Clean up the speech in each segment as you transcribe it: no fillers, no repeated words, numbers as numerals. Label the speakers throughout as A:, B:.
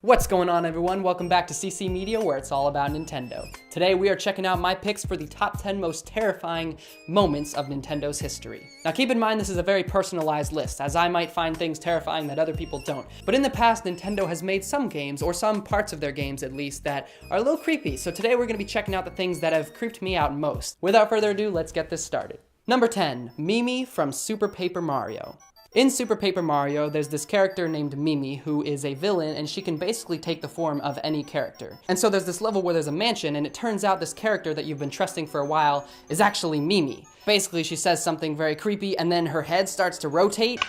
A: What's going on, everyone? Welcome back to CC Media, where it's all about Nintendo. Today we are checking out my picks for the top 10 most terrifying moments of Nintendo's history. Now keep in mind this is a very personalized list, as I might find things terrifying that other people don't. But in the past, Nintendo has made some games, or some parts of their games at least, that are a little creepy. So today we're going to be checking out the things that have creeped me out most. Without further ado, let's get this started. Number 10, Mimi from Super Paper Mario. In Super Paper Mario, there's this character named Mimi who is a villain, and she can basically take the form of any character. And so there's this level where there's a mansion, and it turns out this character that you've been trusting for a while is actually Mimi. Basically, she says something very creepy, and then her head starts to rotate,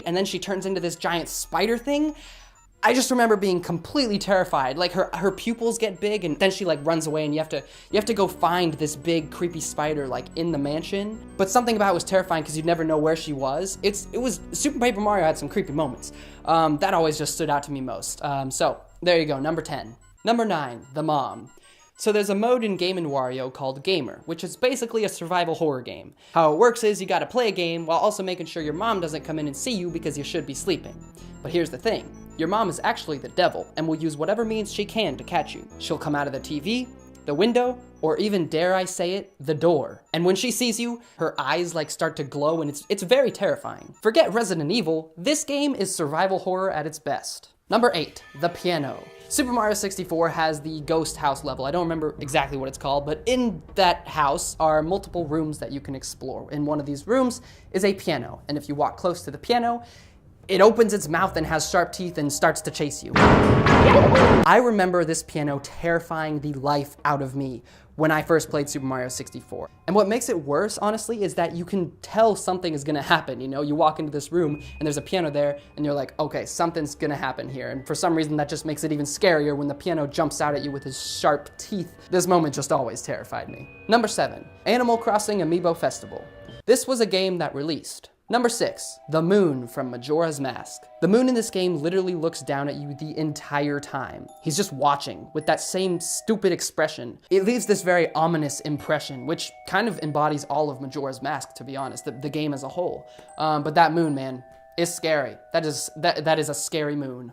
A: and then she turns into this giant spider thing. I just remember being completely terrified. Like her pupils get big, and then she like runs away, and you have to go find this big creepy spider like in the mansion. But something about it was terrifying because you'd never know where she was. It was Super Paper Mario had some creepy moments. That always just stood out to me most. So there you go, number 10. Number 9, the mom. So there's a mode in Game & Wario called Gamer, which is basically a survival horror game. How it works is you gotta play a game while also making sure your mom doesn't come in and see you because you should be sleeping. But here's the thing, your mom is actually the devil and will use whatever means she can to catch you. She'll come out of the TV, the window, or even, dare I say it, the door. And when she sees you, her eyes like start to glow, and it's very terrifying. Forget Resident Evil, this game is survival horror at its best. Number 8, the piano. Super Mario 64 has the ghost house level. I don't remember exactly what it's called, but in that house are multiple rooms that you can explore. In one of these rooms is a piano, and if you walk close to the piano, it opens its mouth and has sharp teeth and starts to chase you. I remember this piano terrifying the life out of me when I first played Super Mario 64. And what makes it worse, honestly, is that you can tell something is gonna happen, you know? You walk into this room and there's a piano there and you're like, okay, something's gonna happen here. And for some reason that just makes it even scarier when the piano jumps out at you with his sharp teeth. This moment just always terrified me. Number 7, Animal Crossing Amiibo Festival. This was a game that released. Number 6, the moon from Majora's Mask. The moon in this game literally looks down at you the entire time. He's just watching with that same stupid expression. It leaves this very ominous impression, which kind of embodies all of Majora's Mask, to be honest, the game as a whole. But that moon, man, is scary. That is a scary moon.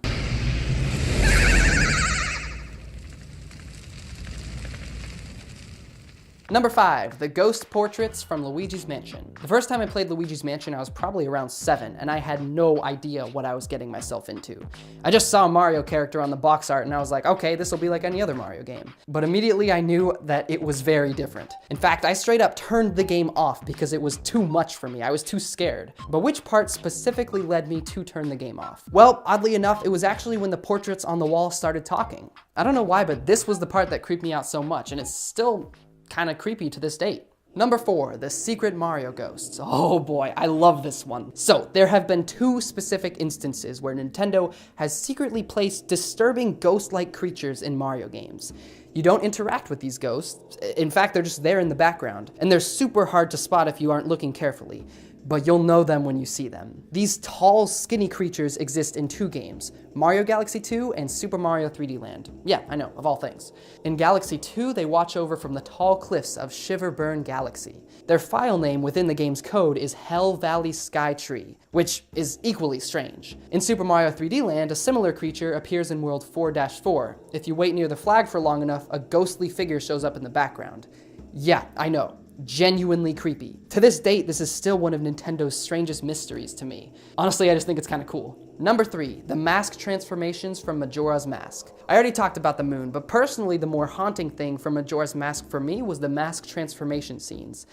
A: Number 5, the ghost portraits from Luigi's Mansion. The first time I played Luigi's Mansion, I was probably around 7, and I had no idea what I was getting myself into. I just saw a Mario character on the box art, and I was like, okay, this will be like any other Mario game. But immediately I knew that it was very different. In fact, I straight up turned the game off because it was too much for me. I was too scared. But which part specifically led me to turn the game off? Well, oddly enough, it was actually when the portraits on the wall started talking. I don't know why, but this was the part that creeped me out so much, and it's still kind of creepy to this date. Number 4, the secret Mario ghosts. Oh boy, I love this one. So there have been 2 specific instances where Nintendo has secretly placed disturbing ghost-like creatures in Mario games. You don't interact with these ghosts. In fact, they're just there in the background, and they're super hard to spot if you aren't looking carefully. But you'll know them when you see them. These tall, skinny creatures exist in 2 games, Mario Galaxy 2 and Super Mario 3D Land. Yeah, I know, of all things. In Galaxy 2, they watch over from the tall cliffs of Shiverburn Galaxy. Their file name within the game's code is HellValleySkyTree, which is equally strange. In Super Mario 3D Land, a similar creature appears in World 4-4. If you wait near the flag for long enough, a ghostly figure shows up in the background. Yeah, I know. Genuinely creepy. To this date, this is still one of Nintendo's strangest mysteries to me. Honestly, I just think it's kind of cool. Number 3, the mask transformations from Majora's Mask. I already talked about the moon, but personally, the more haunting thing from Majora's Mask for me was the mask transformation scenes.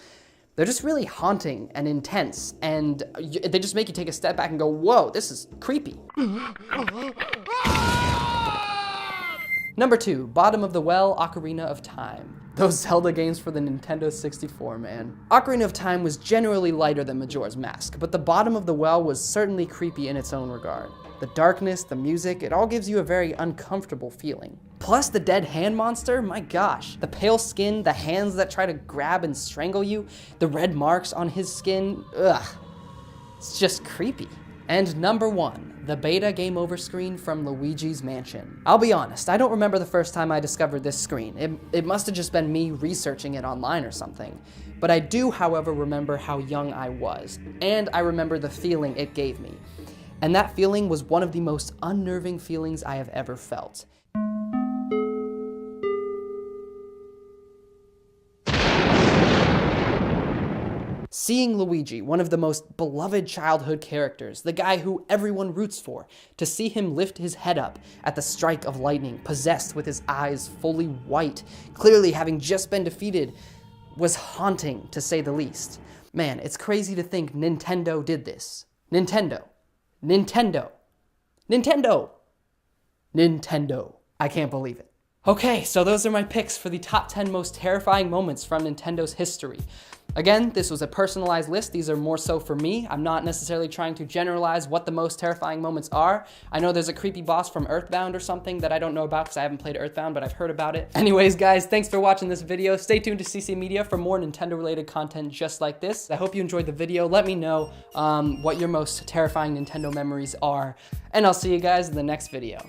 A: They're just really haunting and intense, and they just make you take a step back and go, whoa, this is creepy. Number 2, Bottom of the Well, Ocarina of Time. Those Zelda games for the Nintendo 64, man. Ocarina of Time was generally lighter than Majora's Mask, but the Bottom of the Well was certainly creepy in its own regard. The darkness, the music, it all gives you a very uncomfortable feeling. Plus the dead hand monster, my gosh. The pale skin, the hands that try to grab and strangle you, the red marks on his skin, ugh. It's just creepy. And number 1, the beta game over screen from Luigi's Mansion. I'll be honest, I don't remember the first time I discovered this screen. It must have just been me researching it online or something. But I do, however, remember how young I was, and I remember the feeling it gave me. And that feeling was one of the most unnerving feelings I have ever felt. Seeing Luigi, one of the most beloved childhood characters, the guy who everyone roots for, to see him lift his head up at the strike of lightning, possessed with his eyes fully white, clearly having just been defeated, was haunting, to say the least. Man, it's crazy to think Nintendo did this. Nintendo. I can't believe it. Okay, so those are my picks for the top 10 most terrifying moments from Nintendo's history. Again, this was a personalized list. These are more so for me. I'm not necessarily trying to generalize what the most terrifying moments are. I know there's a creepy boss from Earthbound or something that I don't know about because I haven't played Earthbound, but I've heard about it. Anyways, guys, thanks for watching this video. Stay tuned to CC Media for more Nintendo-related content just like this. I hope you enjoyed the video. Let me know what your most terrifying Nintendo memories are, and I'll see you guys in the next video.